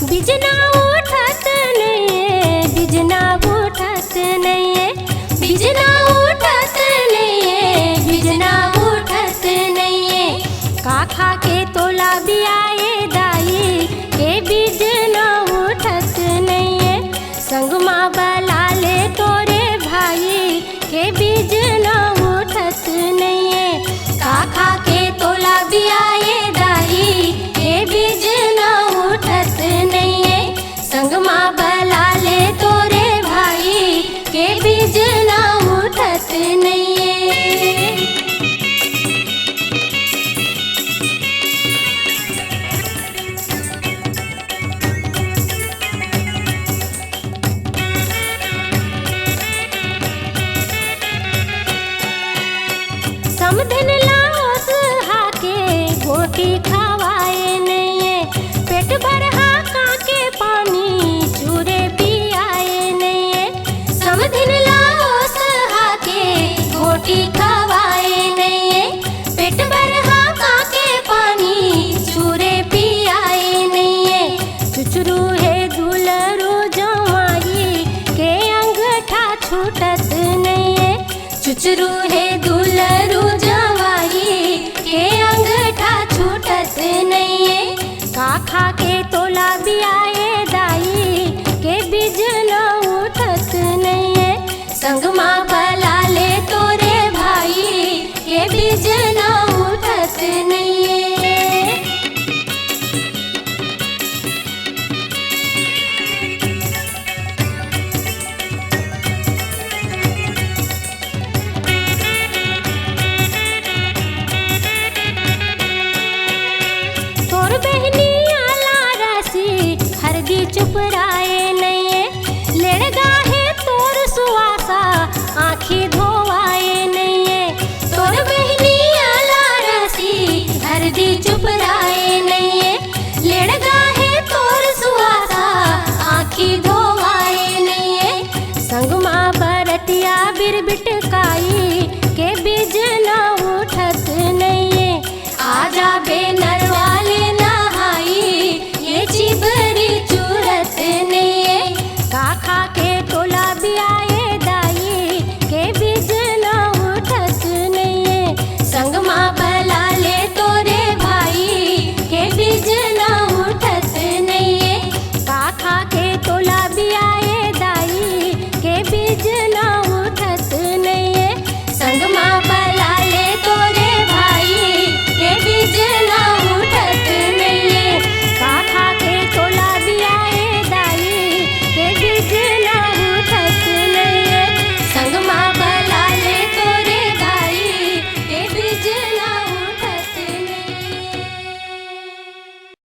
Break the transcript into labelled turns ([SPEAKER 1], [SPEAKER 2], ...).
[SPEAKER 1] बिजना उठत नहीं, बिजना उठत नहीं, बिजना उठत नहीं, बिजना उठत नहीं। का खा के तोला बियाए दाई के बिजना उठत नहीं। संगमा बला ले तोरे भाई के बिजना उठत नहीं। का खा के तोला बियाए दाई के बिजना उठत नहीं। संगमा बला ले तोरे भाई के बिजना उठत नहीं। समधिन लाओस हाके गोटी खावाए नहीं। पेट भर हाका के पानी चूरे पियाए नहीं। समधिन लाओस हाके गोटी खावाए नहीं। पेट भर हाका के पानी चूरे पियाए नहीं। चुचरू है दुलरू जमाई के अंगठा छूटत नहीं। चुचरू है दुलरू जवाई के अंगठा छूटत नहीं। का खा के तोला बिया